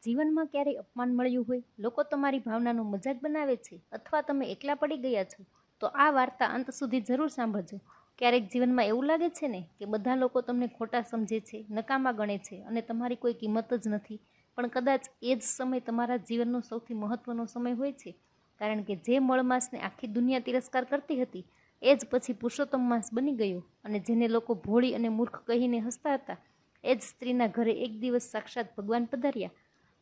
જીવનમાં ક્યારેય અપમાન મળ્યું હોય, લોકો તમારી ભાવનાનો મજાક બનાવે છે અથવા તમે એકલા પડી ગયા છો, તો આ વાર્તા અંત સુધી જરૂર સાંભળજો. ક્યારેક જીવનમાં એવું લાગે છે ને કે બધા લોકો તમને ખોટા સમજે છે, નકામા ગણે છે અને તમારી કોઈ કિંમત જ નથી. પણ કદાચ એ જ સમય તમારા જીવનનો સૌથી મહત્વનો સમય હોય છે, કારણ કે જે મળમાસને આખી દુનિયા તિરસ્કાર કરતી હતી, એ જ પછી પુરુષોત્તમ માસ બની ગયો. અને જેને લોકો ભોળી અને મૂર્ખ કહીને હસતા હતા, એ જ સ્ત્રીના ઘરે એક દિવસ સાક્ષાત ભગવાન પધાર્યા.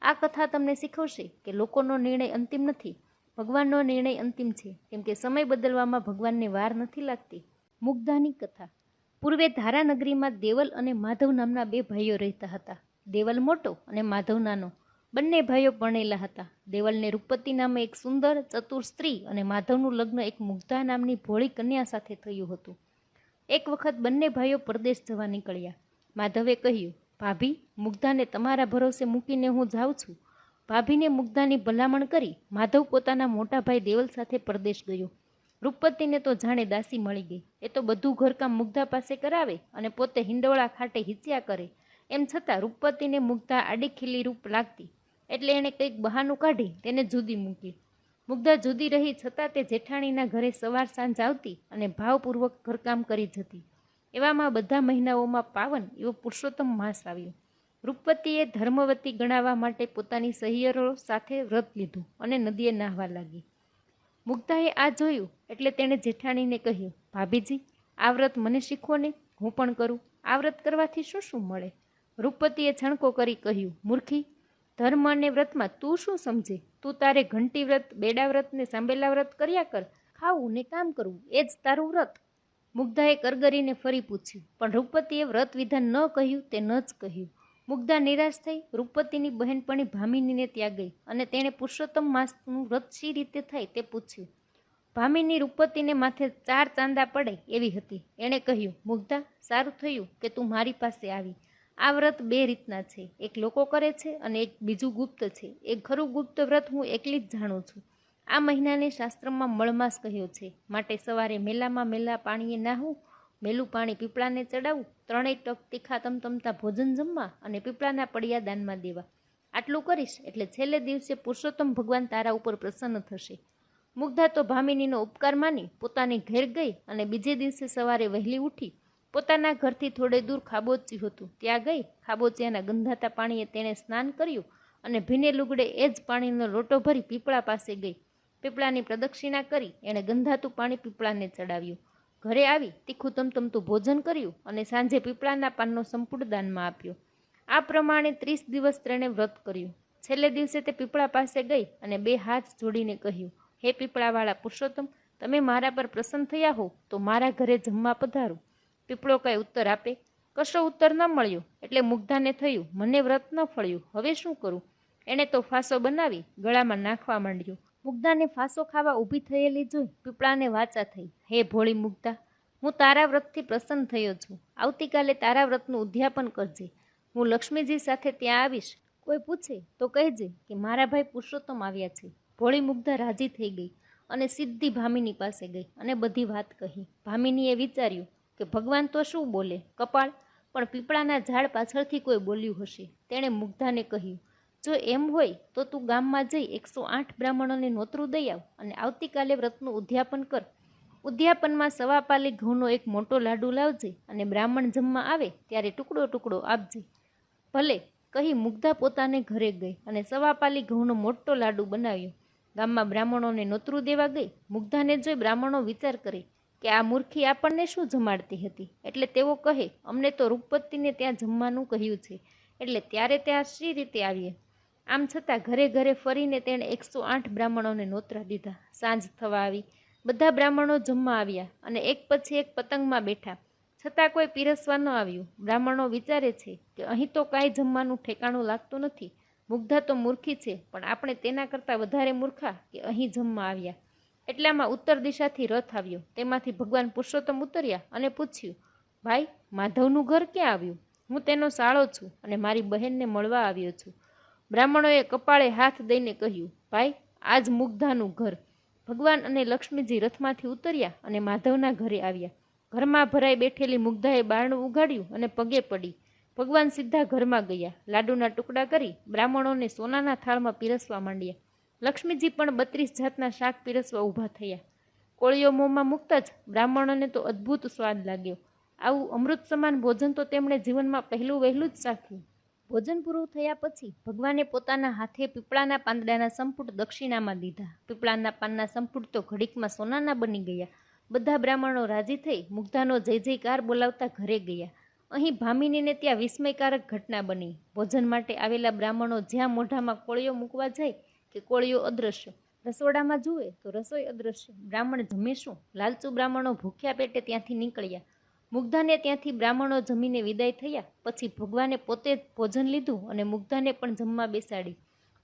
આ કથા તમને શીખવશે કે લોકોનો નિર્ણય અંતિમ નથી, ભગવાનનો નિર્ણય અંતિમ છે, કેમ કે સમય બદલવામાં ભગવાનને વાર નથી લાગતી. મુગ્ધાની કથા. પૂર્વે ધારાનગરીમાં દેવલ અને માધવ નામના બે ભાઈઓ રહેતા હતા. દેવલ મોટો અને માધવ નાનો. બંને ભાઈઓ પરણેલા હતા. દેવલને રૂપતિ નામે એક સુંદર ચતુર સ્ત્રી અને માધવનું લગ્ન એક મુગ્ધા નામની ભોળી કન્યા સાથે થયું હતું. એક વખત બંને ભાઈઓ પરદેશ જવા નીકળ્યા. માધવે કહ્યું, ભાભી, મુગ્ધાને તમારા ભરોસે મૂકીને હું જાઉં છું. ભાભીને મુગ્ધાની ભલામણ કરી માધવ પોતાના મોટા ભાઈ દેવલ સાથે પરદેશ ગયો. રૂપતિને તો જાણે દાસી મળી ગઈ. એ તો બધું ઘરકામ મુગ્ધા પાસે કરાવે અને પોતે હિંડોળા ખાટે હિંચ્યા કરે. એમ છતાં રૂપતિને મુગ્ધા આડીખીલી રૂપ લાગતી, એટલે એણે કંઈક બહાનું કાઢી તેને જુદી મૂકી. મુગ્ધા જુદી રહી છતાં તે જેઠાણીના ઘરે સવાર સાંજ આવતી અને ભાવપૂર્વક ઘરકામ કરી જતી. એવામાં બધા મહિનાઓમાં પાવન એવો પુરુષોત્તમ માસ આવ્યો. રૂપતિએ ધર્મવતી ગણાવવા માટે પોતાની સહિયરો સાથે વ્રત લીધું અને નદીએ નાહવા લાગી. મુગ્ધાએ આ જોયું એટલે તેણે જેઠાણીને કહ્યું, ભાભીજી, આ વ્રત મને શીખવો ને, હું પણ કરું. આ વ્રત કરવાથી શું શું મળે? રૂપતિએ છણકો કરી કહ્યું, મૂર્ખી, ધર્મ અને વ્રતમાં તું શું સમજે? તું તારે ઘંટી વ્રત, બેડા વ્રત ને સાંબેલા વ્રત કર્યા કર. ખાવું ને કામ કરવું એ જ તારું વ્રત. મુગ્ધાએ કરગરીને ફરી પૂછ્યું, પણ રૂપતિએ વ્રત વિધાન ન કહ્યું તે ન જ કહ્યું. મુગ્ધા નિરાશ થઈ રૂપતિની બહેનપણી ભામિનીને ત્યાં ગઈ અને તેણે પુરુષોત્તમ માસનું વ્રત શી રીતે થાય તે પૂછ્યું. ભામિની રૂપતિને માથે 4 ચાંદા પડે એવી હતી. એણે કહ્યું, મુગ્ધા, સારું થયું કે તું મારી પાસે આવી. આ વ્રત 2 રીતના છે, એક લોકો કરે છે અને એક બીજું ગુપ્ત છે. એ ખરું ગુપ્ત વ્રત હું એકલી જ જાણું છું. આ મહિનાને શાસ્ત્રમાં મળમાસ કહ્યો છે, માટે સવારે મેલામાં મેલા પાણીએ નાહવું, મેલું પાણી પીપળાને ચડાવવું, 3 ટક તીખા તમતમતા ભોજન જમવા અને પીપળાના પડિયા દાનમાં દેવા. આટલું કરીશ એટલે છેલ્લે દિવસે પુરુષોત્તમ ભગવાન તારા ઉપર પ્રસન્ન થશે. મુગ્ધા તો ભામિનીનો ઉપકાર માની પોતાની ઘેર ગઈ અને બીજે દિવસે સવારે વહેલી ઉઠી પોતાના ઘરથી થોડે દૂર ખાબોચિયું હતું ત્યાં ગઈ. ખાબોચિયાના ગંધાતા પાણીએ તેણે સ્નાન કર્યું અને ભીને લુગડે એ જ પાણીનો લોટો ભરી પીપળા પાસે ગઈ. પીપળાની પ્રદક્ષિણા કરી એણે ગંધાતું પાણી પીપળાને ચડાવ્યું. ઘરે આવી તીખું તમતમતું ભોજન કર્યું અને સાંજે પીપળાના પાનનો સંપૂર્ણ દાનમાં આપ્યો. આ પ્રમાણે 30 દિવસ તેણે વ્રત કર્યું. છેલ્લે દિવસે તે પીપળા પાસે ગઈ અને 2 હાથ જોડીને કહ્યું, હે પીપળાવાળા પુરુષોત્તમ, તમે મારા પર પ્રસન્ન થયા હો તો મારા ઘરે જમવા પધારો. પીપળો કઈ ઉત્તર આપે? કશો ઉત્તર ન મળ્યો એટલે મુગ્ધાને થયું, મને વ્રત ન ફળ્યું, હવે શું કરું? એણે તો ફાંસો બનાવી ગળામાં નાખવા માંડ્યો. મુગ્ધાને ફાંસો ખાવા ઊભી થયેલી જોઈ પીપળાને વાચા થઈ, હે ભોળી મુગ્ધા, હું તારા વ્રતથી પ્રસન્ન થયો છું. આવતીકાલે તારા વ્રતનું ઉદ્યાપન કરજે. હું લક્ષ્મીજી સાથે ત્યાં આવીશ. કોઈ પૂછે તો કહેજે કે મારા ભાઈ પુરુષોત્તમ આવ્યા છે. ભોળી મુગ્ધા રાજી થઈ ગઈ અને સીધી ભામિની પાસે ગઈ અને બધી વાત કહી. ભામિનીએ વિચાર્યું કે ભગવાન તો શું બોલે, કપાળ, પણ પીપળાના ઝાડ પાછળથી કોઈ બોલ્યું હશે. તેણે મુગ્ધાને કહ્યું, જો એમ હોય તો તું ગામમાં જઈ 108 બ્રાહ્મણોને નોતરું દઈ આવ અને આવતીકાલે વ્રતનું ઉદ્યાપન કર. ઉદ્યાપનમાં 1.25 પાલી ઘઉંનો એક મોટો લાડુ લાવજે અને બ્રાહ્મણ જમવા આવે ત્યારે ટુકડો ટુકડો આપજે. ભલે, કહી મુગ્ધા પોતાને ઘરે ગઈ અને 1.25 પાલી ઘઉંનો મોટો લાડુ બનાવ્યો. ગામમાં બ્રાહ્મણોને નોતરું દેવા ગઈ. મુગ્ધાને જોઈ બ્રાહ્મણો વિચાર કરે કે આ મૂર્ખી આપણને શું જમાડતી હતી, એટલે તેઓ કહે, અમને તો રૂપતિને ત્યાં જમવાનું કહ્યું છે, એટલે ત્યારે ત્યાં શી રીતે આવીએ? આમ છતાં ઘરે ઘરે ફરીને તેણે 108 બ્રાહ્મણોને નોતરા દીધા. સાંજ થવા આવી. બધા બ્રાહ્મણો જમવા આવ્યા અને એક પછી એક પતંગમાં બેઠા, છતાં કોઈ પીરસવા ન આવ્યું. બ્રાહ્મણો વિચારે છે કે અહીં તો કાંઈ જમવાનું ઠેકાણું લાગતું નથી. મુગ્ધા તો મૂર્ખી છે, પણ આપણે તેના કરતાં વધારે મૂર્ખા કે અહીં જમવા આવ્યા. એટલામાં ઉત્તર દિશાથી રથ આવ્યો. તેમાંથી ભગવાન પુરુષોત્તમ ઉતર્યા અને પૂછ્યું, ભાઈ, માધવનું ઘર ક્યાં આવ્યું? હું તેનો સાળો છું અને મારી બહેનને મળવા આવ્યો છું. બ્રાહ્મણોએ કપાળે હાથ દઈને કહ્યું, ભાઈ, આજ મુગ્ધાનું ઘર. ભગવાન અને લક્ષ્મીજી રથમાંથી ઉતર્યા અને માધવના ઘરે આવ્યા. ઘરમાં ભરાઈ બેઠેલી મુગ્ધાએ બારણું ઉગાડ્યું અને પગે પડી. ભગવાન સીધા ઘરમાં ગયા. લાડુના ટુકડા કરી બ્રાહ્મણોને સોનાના થાળમાં પીરસવા માંડ્યા. લક્ષ્મીજી પણ 32 જાતના શાક પીરસવા ઊભા થયા. કોળીઓ મોંમાં મૂકતા જ બ્રાહ્મણોને તો અદ્ભુત સ્વાદ લાગ્યો. આવું અમૃત સમાન ભોજન તો તેમણે જીવનમાં પહેલું વહેલું જ ચાખ્યું. ભોજન પૂરું થયા પછી ભગવાને પોતાના હાથે પીપળાના પાંદડાના સંપુટ દક્ષિણામાં દીધા. પીપળાના પાનના સંપુટ તો ઘડીકમાં સોનાના બની ગયા. બધા બ્રાહ્મણો રાજી થઈ મુગ્ધાનો જય જયકાર બોલાવતા ઘરે ગયા. અહીં ભામિનીને ત્યાં વિસ્મયકારક ઘટના બની. ભોજન માટે આવેલા બ્રાહ્મણો જ્યાં મોઢામાં કોળીઓ મૂકવા જાય કે કોળીઓ અદ્રશ્ય, રસોડામાં જુએ તો રસોઈ અદ્રશ્ય. બ્રાહ્મણ જમે શું? લાલચુ બ્રાહ્મણો ભૂખ્યા પેટે ત્યાંથી નીકળ્યા. મુગ્ધાને ત્યાંથી બ્રાહ્મણો જમીને વિદાય થયા પછી ભગવાને પોતે જ ભોજન લીધું અને મુગ્ધાને પણ જમવા બેસાડી.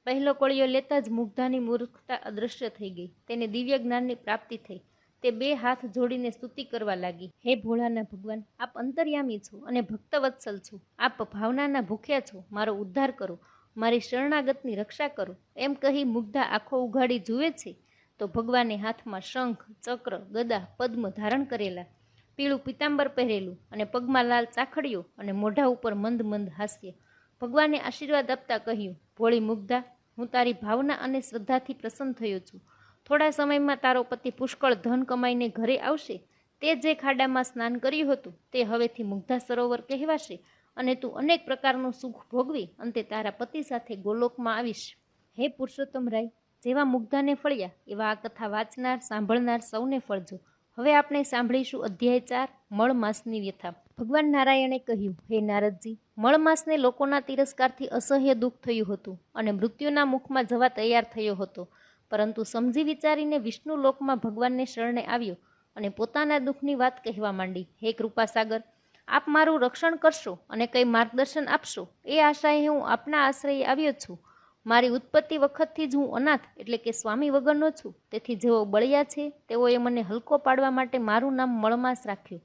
પહેલો કોળીઓ લેતા જ મુગ્ધાની મૂર્ખતા અદ્રશ્ય થઈ ગઈ. તેને દિવ્ય જ્ઞાનની પ્રાપ્તિ થઈ. તે 2 હાથ જોડીને સ્તુતિ કરવા લાગી. હે ભોળાના ભગવાન, આપ અંતર્યામી છો અને ભક્તવત્સલ છો. આપ ભાવનાના ભૂખ્યા છો. મારો ઉદ્ધાર કરો, મારી શરણાગતની રક્ષા કરો. એમ કહી મુગ્ધા આંખો ઉઘાડી જુએ છે તો ભગવાને હાથમાં શંખ, ચક્ર, ગદા, પદ્મ ધારણ કરેલા, પીળું પિતાંબર પહેરેલું અને પગમાં લાલ ચાખડીઓ અને મોઢા ઉપર મંદ મંદ હાસ્ય. ભગવાને આશીર્વાદ આપતા કહ્યું, ભોળી મુગ્ધા, હું તારી ભાવના અને શ્રદ્ધાથી પ્રસન્ન થયો છું. થોડા સમયમાં તારો પતિ પુષ્કળ ધન કમાઈને ઘરે આવશે. તે જે ખાડામાં સ્નાન કર્યું હતું તે હવેથી મુગ્ધા સરોવર કહેવાશે અને તું અનેક પ્રકારનું સુખ ભોગવી અંતે તારા પતિ સાથે ગોલોકમાં આવીશ. હે પુરુષોત્તમ રાય, જેવા મુગ્ધાને ફળ્યા એવા આ કથા વાંચનાર સાંભળનાર સૌને ફળજો. હવે આપણે સાંભળીશું અધ્યાય 4, મળ માસની વ્યથા. ભગવાન નારાયણે કહ્યું, હે નારદજી, મળ માસને લોકોના તિરસ્કારથી અસહ્ય દુઃખ થયું હતું અને મૃત્યુના મુખમાં જવા તૈયાર થયો હતો. પરંતુ સમજી વિચારીને વિષ્ણુ લોકમાં ભગવાનને શરણે આવ્યો અને પોતાના દુઃખની વાત કહેવા માંડી. હે કૃપાસાગર, આપ મારું રક્ષણ કરશો અને કંઈ માર્ગદર્શન આપશો એ આશાએ હું આપના આશ્રયે આવ્યો છું. મારી ઉત્પત્તિ વખતથી જ હું અનાથ એટલે કે સ્વામી વગરનો છું. તેથી જેઓ બળિયા છે તેઓએ મને હલકો પાડવા માટે મારું નામ મળમાસ રાખ્યું.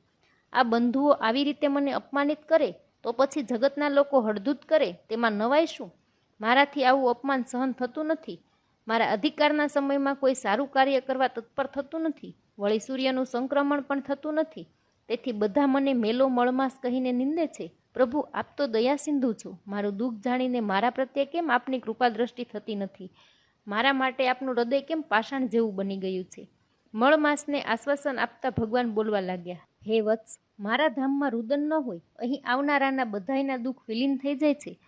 આ બંધુઓ આવી રીતે મને અપમાનિત કરે તો પછી જગતના લોકો હળધૂત કરે તેમાં નવાય શું? મારાથી આવું અપમાન સહન થતું નથી. મારા અધિકારના સમયમાં કોઈ સારું કાર્ય કરવા તત્પર થતું નથી. વળી સૂર્યનું સંક્રમણ પણ થતું નથી. તેથી બધા મને મેલો મળમાસ કહીને નિંદે છે. પ્રભુ, આપ તો દયા સિંધુ છો. મારું દુઃખ જાણીને મારા પ્રત્યે કેમ આપની કૃપા દ્રષ્ટિ થતી નથી? મારા માટે આપનું હૃદય કેમ પાષાણ જેવું બની ગયું છે? મળમાસને આશ્વાસન આપતા ભગવાન બોલવા લાગ્યા, હે વત્સ, મારા ધામમાં રુદન ન હોય. અહીં આવનારાના બધાયના દુઃખ વિલીન થઈ જાય છે.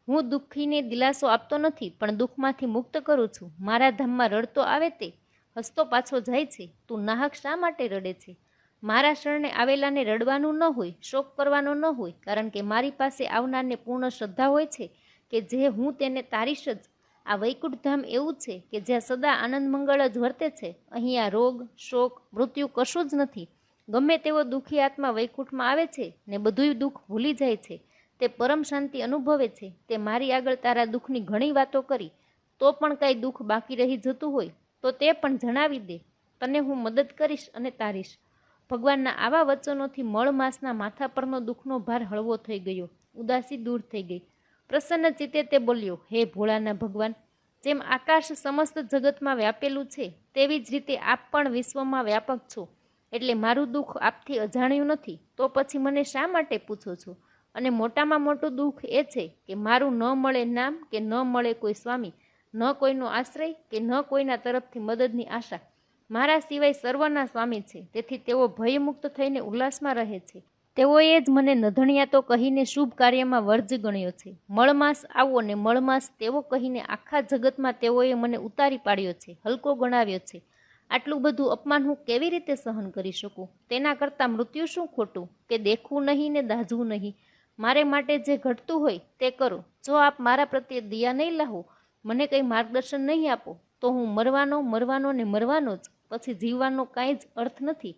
હું દુઃખીને દિલાસો આપતો નથી પણ દુઃખમાંથી મુક્ત કરું છું. મારા ધામમાં રડતો આવે તે હસતો પાછો જાય છે. તું નાહક શા માટે રડે છે? મારા શરણે આવેલાને રડવાનું ન હોય, શોક કરવાનો ન હોય, કારણ કે મારી પાસે આવનારને પૂર્ણ શ્રદ્ધા હોય છે કે જે હું તેને તારીશ જ. આ વૈકુંઠ ધામ એવું છે કે જ્યાં સદા આનંદ મંગળ જ વર્તે છે. અહીંયા રોગ, શોક, મૃત્યુ કશું જ નથી. ગમે તેવો દુઃખી આત્મા વૈકુંઠમાં આવે છે ને બધુંય દુઃખ ભૂલી જાય છે. તે પરમ શાંતિ અનુભવે છે. તે મારી આગળ તારા દુઃખની ઘણી વાતો કરી, તો પણ કાંઈ દુઃખ બાકી રહી જતું હોય તો તે પણ જણાવી દે. તને હું મદદ કરીશ અને તારીશ. ભગવાનના આવા વચનોથી મળમાસના માથા પરનો દુઃખનો ભાર હળવો થઈ ગયો. ઉદાસી દૂર થઈ ગઈ. પ્રસન્ન ચિત્તે તે બોલ્યો, હે ભોળાના ભગવાન, જેમ આકાશ સમસ્ત જગતમાં વ્યાપેલું છે તેવી જ રીતે આપ પણ વિશ્વમાં વ્યાપક છો. એટલે મારું દુઃખ આપથી અજાણ્યું નથી. તો પછી મને શા માટે પૂછો છો? અને મોટામાં મોટું દુઃખ એ છે કે મારું ન મળે નામ કે ન મળે કોઈ સ્વામી, ન કોઈનો આશ્રય કે ન કોઈના તરફથી મદદની આશા. મારા સિવાય સર્વના સ્વામી છે. તેથી તેઓ ભયમુક્ત થઈને ઉલ્લાસમાં રહે છે. તેઓએ જ મને નધણિયા તો કહીને શુભ કાર્યમાં વર્જ ગણ્યો છે. મળમાસ આવો ને મળમાસ તેવો કહીને આખા જગતમાં તેઓએ મને ઉતારી પાડ્યો છે, હલકો ગણાવ્યો છે. આટલું બધું અપમાન હું કેવી રીતે સહન કરી શકું? તેના કરતાં મૃત્યુ શું ખોટું કે દેખવું નહીં ને દાઝવું નહીં. મારે માટે જે ઘટતું હોય તે કરો. જો આપ મારા પ્રત્યે દયા નહીં લાવો, મને કંઈ માર્ગદર્શન નહીં આપો તો હું મરવાનો ને મરવાનો જ. પછી જીવવાનો કાંઈ જ અર્થ નથી.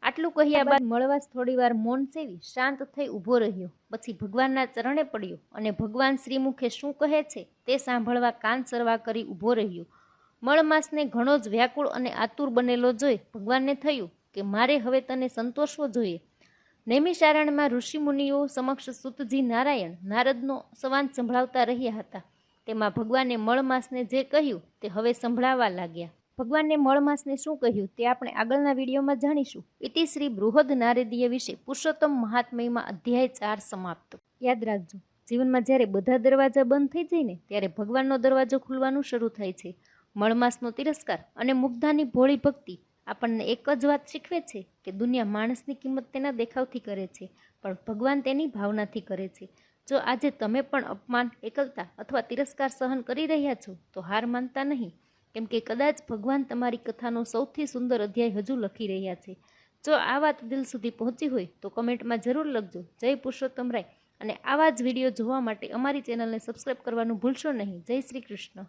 આટલું કહ્યા બાદ મળવાસ થોડીવાર મૌન સેવી શાંત થઈ ઊભો રહ્યો. પછી ભગવાનના ચરણે પડ્યો અને ભગવાન શ્રીમુખે શું કહે છે તે સાંભળવા કાન સરવા કરી ઊભો રહ્યો. મળમાસને ઘણો જ વ્યાકુળ અને આતુર બનેલો જોઈ ભગવાનને થયું કે મારે હવે તને સંતોષવો જોઈએ. નૈમિષારણ્યમાં ઋષિમુનિઓ સમક્ષ સૂતજી નારાયણ નારદનો સંવાદ સંભળાવતા રહ્યા હતા. તેમાં ભગવાને મળમાસને જે કહ્યું તે હવે સંભળાવવા લાગ્યા. ભગવાનને મળમાસને શું કહ્યું તે આપણે આગળના વિડીયોમાં જાણીશું. ઇતિ શ્રી બૃહદ નારદીય વિશે પુરુષોત્તમ મહાત્મ્યમાં અધ્યાય 4 સમાપ્ત. યાદ રાખજો, જીવનમાં જ્યારે બધા દરવાજા બંધ થઈ જાય ને ત્યારે ભગવાનનો દરવાજો ખુલવાનું શરૂ થાય છે. મળમાસનો તિરસ્કાર અને મુગ્ધાની ભોળી ભક્તિ આપણને એક જ વાત શીખવે છે કે દુનિયા માણસની કિંમત તેના દેખાવથી કરે છે, પણ ભગવાન તેની ભાવનાથી કરે છે. જો આજે તમે પણ અપમાન, એકલતા અથવા તિરસ્કાર સહન કરી રહ્યા છો તો હાર માનતા નહીં, કેમ કે કદાચ ભગવાન તમારી કથાનો સૌથી સુંદર અધ્યાય હજુ લખી રહ્યા છે. જો આ વાત દિલ સુધી પહોંચી હોય તો કમેન્ટમાં જરૂર લખજો જય પુરુષોત્તમ રાય, અને આવા જ વિડીયો જોવા માટે અમારી ચેનલને સબસ્ક્રાઈબ કરવાનું ભૂલશો નહીં. જય શ્રી કૃષ્ણ.